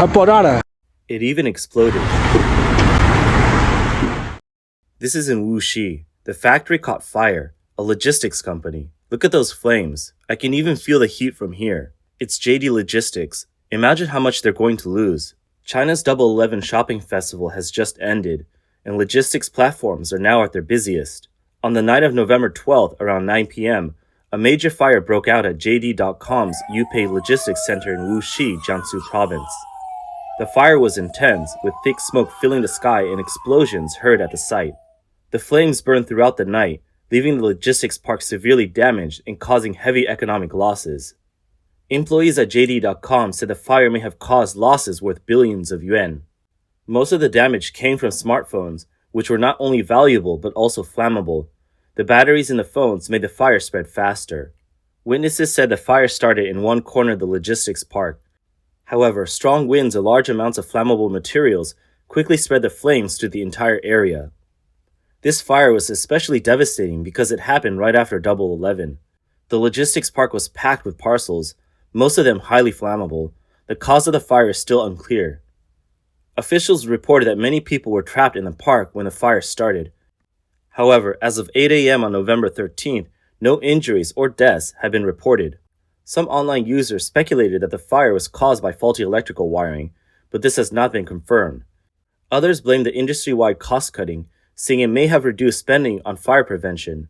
爆炸了。 It even exploded. This is in Wuxi. The factory caught fire, a logistics company. Look at those flames. I can even feel the heat from here. It's JD Logistics. Imagine how much they're going to lose. China's Double 11 shopping festival has just ended, and logistics platforms are now at their busiest. On the night of November 12th, around 9 p.m., a major fire broke out at JD.com's Yupei Logistics Center in Wuxi, Jiangsu Province. The fire was intense, with thick smoke filling the sky and explosions heard at the site. The flames burned throughout the night, leaving the logistics park severely damaged and causing heavy economic losses. Employees at JD.com said the fire may have caused losses worth billions of yuan. Most of the damage came from smartphones, which were not only valuable but also flammable. The batteries in the phones made the fire spread faster. Witnesses said the fire started in one corner of the logistics park. However, strong winds and large amounts of flammable materials quickly spread the flames to the entire area. This fire was especially devastating because it happened right after Double 11. The logistics park was packed with parcels, most of them highly flammable. The cause of the fire is still unclear. Officials reported that many people were trapped in the park when the fire started. However, as of 8 a.m. on November 13th, no injuries or deaths have been reported. Some online users speculated that the fire was caused by faulty electrical wiring, but this has not been confirmed. Others blame the industry-wide cost-cutting, saying it may have reduced spending on fire prevention.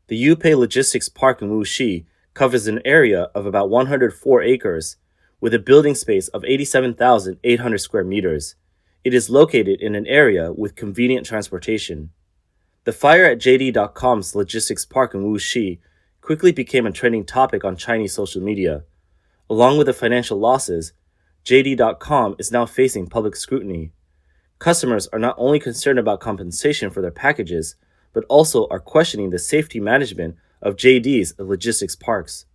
The Yupei Logistics Park in Wuxi covers an area of about 104 acres, with a building space of 87,800 square meters. It is located in an area with convenient transportation. The fire at JD.com's logistics park in Wuxi quickly became a trending topic on Chinese social media. Along with the financial losses, JD.com is now facing public scrutiny. Customers are not only concerned about compensation for their packages, but also are questioning the safety management of JD's logistics parks.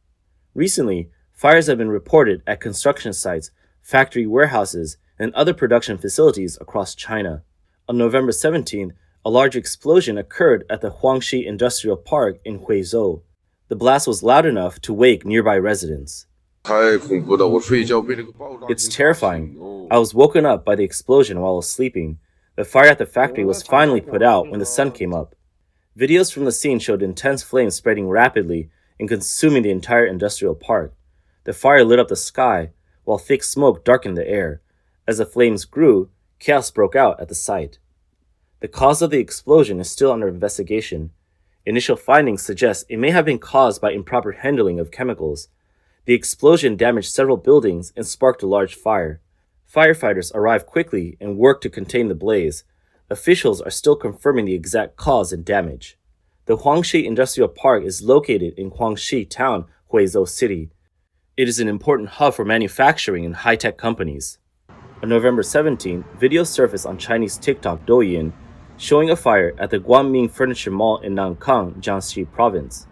Recently, fires have been reported at construction sites, factory warehouses, and other production facilities across China. On November 17th, a large explosion occurred at the Huangshi Industrial Park in Huizhou. The blast was loud enough to wake nearby residents. It's terrifying. I was woken up by the explosion while I was sleeping. The fire at the factory was finally put out when the sun came up. Videos from the scene showed intense flames spreading rapidly and consuming the entire industrial park. The fire lit up the sky, while thick smoke darkened the air. As the flames grew, chaos broke out at the site. The cause of the explosion is still under investigation. Initial findings suggest it may have been caused by improper handling of chemicals. The explosion damaged several buildings and sparked a large fire. Firefighters arrived quickly and worked to contain the blaze. Officials are still confirming the exact cause and damage. The Huangshi Industrial Park is located in Huangshi Town, Huizhou City. It is an important hub for manufacturing and high-tech companies. On November 17, videos surfaced on Chinese TikTok Douyin showing a fire at the Guangming Furniture Mall in Nankang, Jiangsu Province.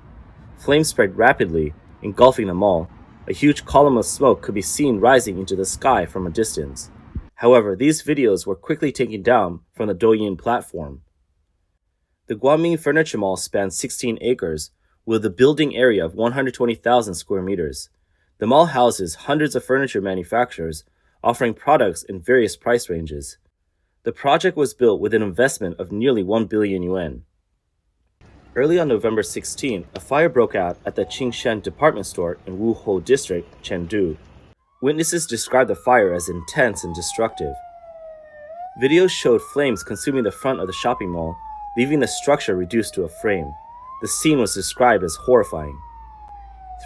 Flames spread rapidly, engulfing the mall. A huge column of smoke could be seen rising into the sky from a distance. However, these videos were quickly taken down from the Douyin platform. The Guangming Furniture Mall spans 16 acres, with a building area of 120,000 square meters. The mall houses hundreds of furniture manufacturers, offering products in various price ranges. The project was built with an investment of nearly 1 billion yuan. Early on November 16, a fire broke out at the Qingshan department store in Wuhou district, Chengdu. Witnesses described the fire as intense and destructive. Videos showed flames consuming the front of the shopping mall, leaving the structure reduced to a frame. The scene was described as horrifying.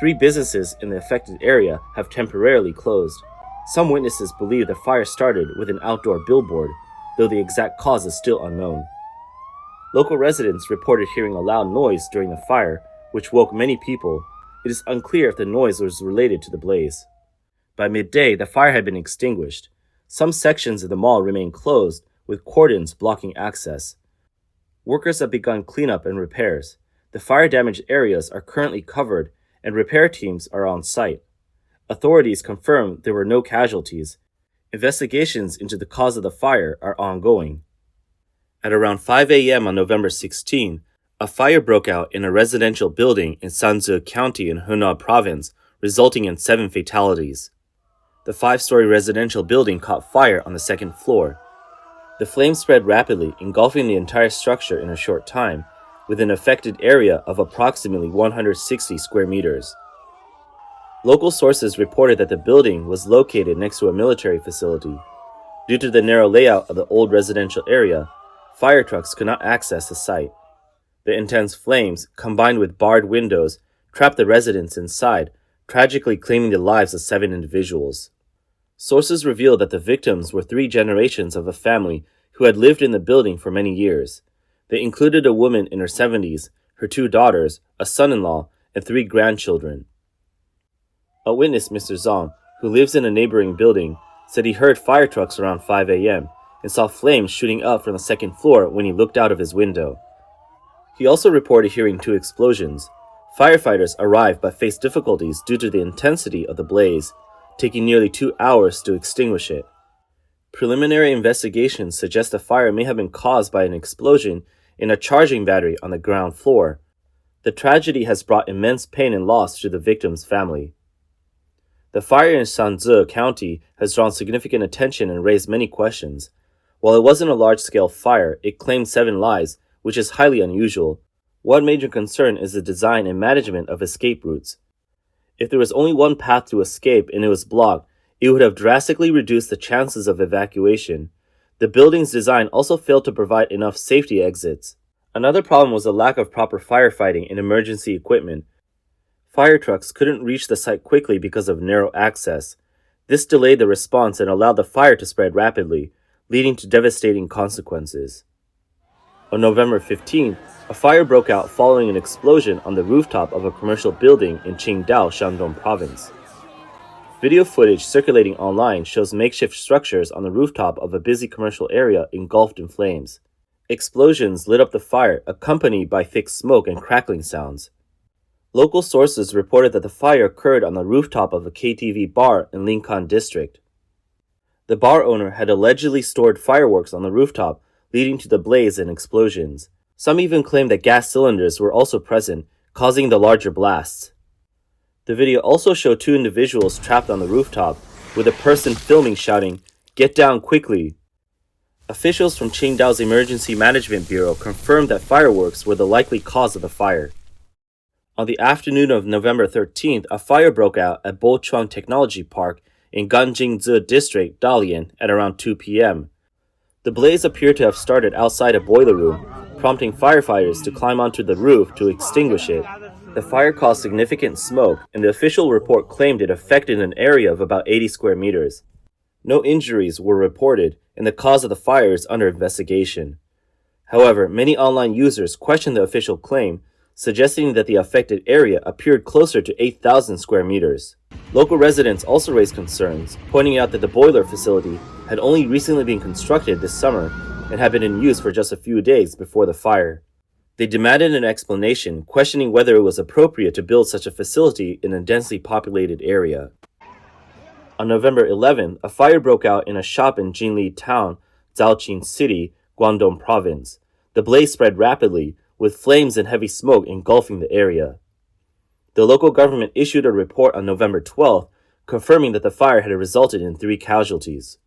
3 businesses in the affected area have temporarily closed. Some witnesses believe the fire started with an outdoor billboard, though the exact cause is still unknown. Local residents reported hearing a loud noise during the fire, which woke many people. It is unclear if the noise was related to the blaze. By midday, the fire had been extinguished. Some sections of the mall remain closed, with cordons blocking access. Workers have begun cleanup and repairs. The fire-damaged areas are currently covered, and repair teams are on site. Authorities confirm there were no casualties. Investigations into the cause of the fire are ongoing. At around 5 a.m. on November 16, a fire broke out in a residential building in Sanzi County in Henan Province, resulting in 7 fatalities. The 5-story residential building caught fire on the second floor. The flames spread rapidly, engulfing the entire structure in a short time, with an affected area of approximately 160 square meters. Local sources reported that the building was located next to a military facility. Due to the narrow layout of the old residential area, fire trucks could not access the site. The intense flames, combined with barred windows, trapped the residents inside, tragically claiming the lives of 7 individuals. Sources revealed that the victims were 3 generations of a family who had lived in the building for many years. They included a woman in her 70s, her 2 daughters, a son-in-law, and 3 grandchildren. A witness, Mr. Zhang, who lives in a neighboring building, said he heard fire trucks around 5 a.m. and saw flames shooting up from the second floor when he looked out of his window. He also reported hearing 2 explosions. Firefighters arrived but faced difficulties due to the intensity of the blaze, taking nearly 2 hours to extinguish it. Preliminary investigations suggest the fire may have been caused by an explosion in a charging battery on the ground floor. The tragedy has brought immense pain and loss to the victim's family. The fire in Shanzi County has drawn significant attention and raised many questions. While it wasn't a large-scale fire, it claimed 7 lives, which is highly unusual. One major concern is the design and management of escape routes. If there was only one path to escape and it was blocked, it would have drastically reduced the chances of evacuation. The building's design also failed to provide enough safety exits. Another problem was the lack of proper firefighting and emergency equipment. Fire trucks couldn't reach the site quickly because of narrow access. This delayed the response and allowed the fire to spread rapidly, leading to devastating consequences. On November 15th, a fire broke out following an explosion on the rooftop of a commercial building in Qingdao, Shandong Province. Video footage circulating online shows makeshift structures on the rooftop of a busy commercial area engulfed in flames. Explosions lit up the fire, accompanied by thick smoke and crackling sounds. Local sources reported that the fire occurred on the rooftop of a KTV bar in Linkan district. The bar owner had allegedly stored fireworks on the rooftop, leading to the blaze and explosions. Some even claimed that gas cylinders were also present, causing the larger blasts. The video also showed 2 individuals trapped on the rooftop, with a person filming shouting, "Get down quickly!" Officials from Qingdao's Emergency Management Bureau confirmed that fireworks were the likely cause of the fire. On the afternoon of November 13th, a fire broke out at Bochuan Technology Park in Ganjingzi District, Dalian, at around 2 p.m. The blaze appeared to have started outside a boiler room, prompting firefighters to climb onto the roof to extinguish it. The fire caused significant smoke, and the official report claimed it affected an area of about 80 square meters. No injuries were reported, and the cause of the fire is under investigation. However, many online users questioned the official claim, suggesting that the affected area appeared closer to 8,000 square meters. Local residents also raised concerns, pointing out that the boiler facility had only recently been constructed this summer and had been in use for just a few days before the fire. They demanded an explanation, questioning whether it was appropriate to build such a facility in a densely populated area. On November 11th, a fire broke out in a shop in Jinli Town, Zhaoqing City, Guangdong Province. The blaze spread rapidly, with flames and heavy smoke engulfing the area. The local government issued a report on November 12th, confirming that the fire had resulted in 3 casualties.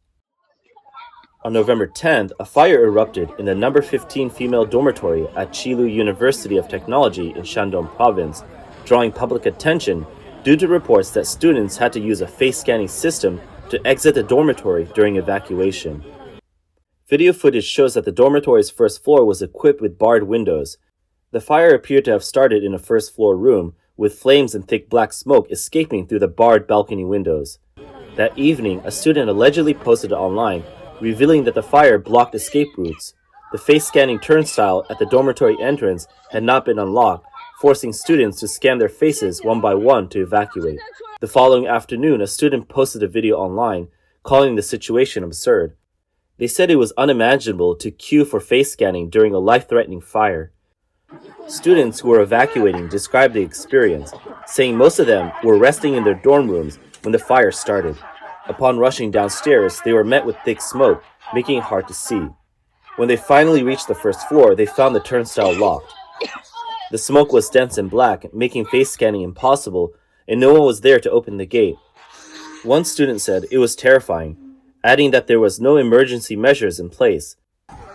On November 10th, a fire erupted in the number 15 female dormitory at Qilu University of Technology in Shandong Province, drawing public attention due to reports that students had to use a face-scanning system to exit the dormitory during evacuation. Video footage shows that the dormitory's first floor was equipped with barred windows. The fire appeared to have started in a first-floor room, with flames and thick black smoke escaping through the barred balcony windows. That evening, a student allegedly posted online, revealing that the fire blocked escape routes. The face-scanning turnstile at the dormitory entrance had not been unlocked, forcing students to scan their faces one by one to evacuate. The following afternoon, a student posted a video online, calling the situation absurd. They said it was unimaginable to queue for face scanning during a life-threatening fire. Students who were evacuating described the experience, saying most of them were resting in their dorm rooms when the fire started. Upon rushing downstairs, they were met with thick smoke, making it hard to see. When they finally reached the first floor, they found the turnstile locked. The smoke was dense and black, making face scanning impossible, and no one was there to open the gate. One student said it was terrifying, adding that there was no emergency measures in place.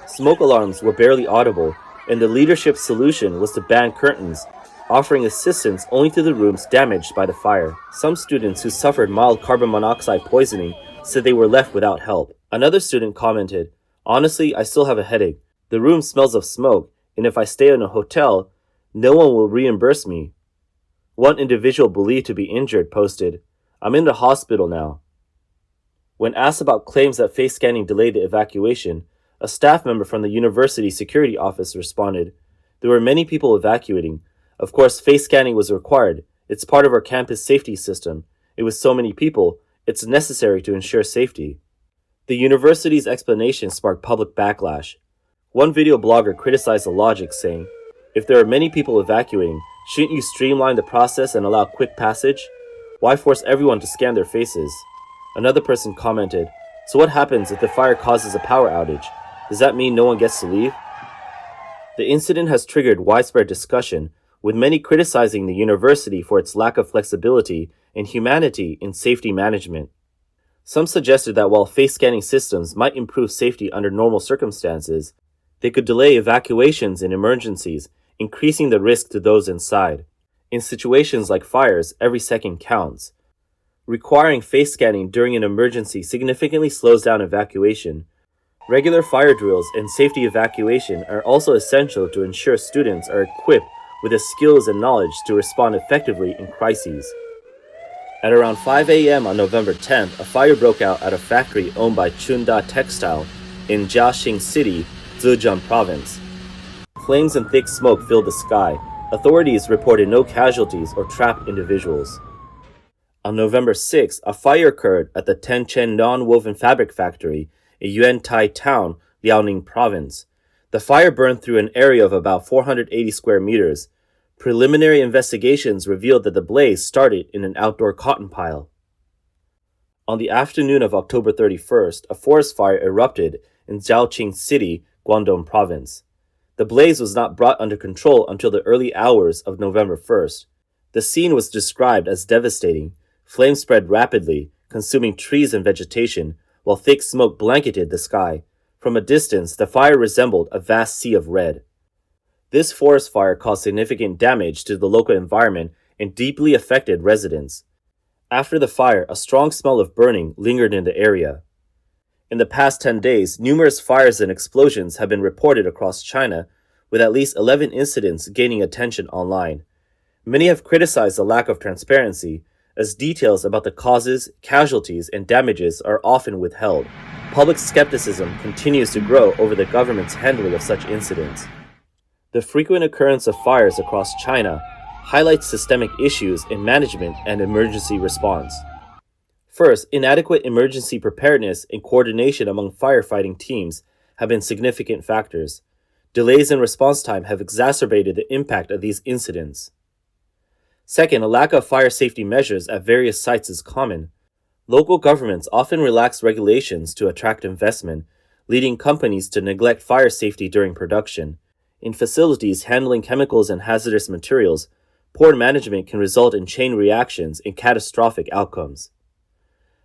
Smoke alarms were barely audible, and the leadership's solution was to ban curtains, offering assistance only to the rooms damaged by the fire. Some students who suffered mild carbon monoxide poisoning said they were left without help. Another student commented, "Honestly, I still have a headache. The room smells of smoke, and if I stay in a hotel, no one will reimburse me." One individual believed to be injured posted, "I'm in the hospital now." When asked about claims that face scanning delayed the evacuation, a staff member from the university security office responded, "There were many people evacuating. Of course, face scanning was required. It's part of our campus safety system. It was so many people, it's necessary to ensure safety." The university's explanation sparked public backlash. One video blogger criticized the logic, saying, "If there are many people evacuating, shouldn't you streamline the process and allow quick passage? Why force everyone to scan their faces?" Another person commented, "So what happens if the fire causes a power outage? Does that mean no one gets to leave?" The incident has triggered widespread discussion, with many criticizing the university for its lack of flexibility and humanity in safety management. Some suggested that while face scanning systems might improve safety under normal circumstances, they could delay evacuations in emergencies, increasing the risk to those inside. In situations like fires, every second counts. Requiring face scanning during an emergency significantly slows down evacuation. Regular fire drills and safety evacuation are also essential to ensure students are equipped with the skills and knowledge to respond effectively in crises. At around 5 a.m. on November 10th, a fire broke out at a factory owned by Chunda Textile in Jiangsu City, Zhejiang Province. Flames and thick smoke filled the sky. Authorities reported no casualties or trapped individuals. On November 6th, a fire occurred at the Tenchen non-woven fabric factory in Yuntai town, Liaoning Province. The fire burned through an area of about 480 square meters. Preliminary investigations revealed that the blaze started in an outdoor cotton pile. On the afternoon of October 31st, a forest fire erupted in Jiangsu City, Guangdong Province. The blaze was not brought under control until the early hours of November 1st. The scene was described as devastating. Flames spread rapidly, consuming trees and vegetation, while thick smoke blanketed the sky. From a distance, the fire resembled a vast sea of red. This forest fire caused significant damage to the local environment and deeply affected residents. After the fire, a strong smell of burning lingered in the area. In the past 10 days, numerous fires and explosions have been reported across China, with at least 11 incidents gaining attention online. Many have criticized the lack of transparency, as details about the causes, casualties, and damages are often withheld. Public skepticism continues to grow over the government's handling of such incidents. The frequent occurrence of fires across China highlights systemic issues in management and emergency response. First, inadequate emergency preparedness and coordination among firefighting teams have been significant factors. Delays in response time have exacerbated the impact of these incidents. Second, a lack of fire safety measures at various sites is common. Local governments often relax regulations to attract investment, leading companies to neglect fire safety during production. In facilities handling chemicals and hazardous materials, poor management can result in chain reactions and catastrophic outcomes.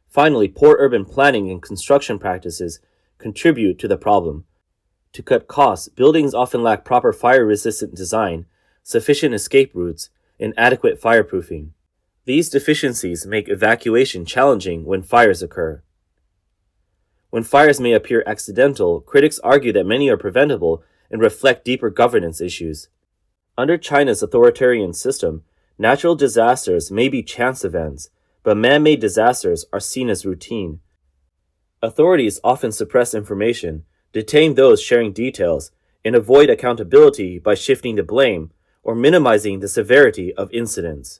Finally, poor urban planning and construction practices contribute to the problem. To cut costs, buildings often lack proper fire-resistant design, sufficient escape routes, and adequate fireproofing. These deficiencies make evacuation challenging when fires occur. When fires may appear accidental, critics argue that many are preventable and reflect deeper governance issues. Under China's authoritarian system, natural disasters may be chance events, but man-made disasters are seen as routine. Authorities often suppress information, detain those sharing details, and avoid accountability by shifting the blame or minimizing the severity of incidents.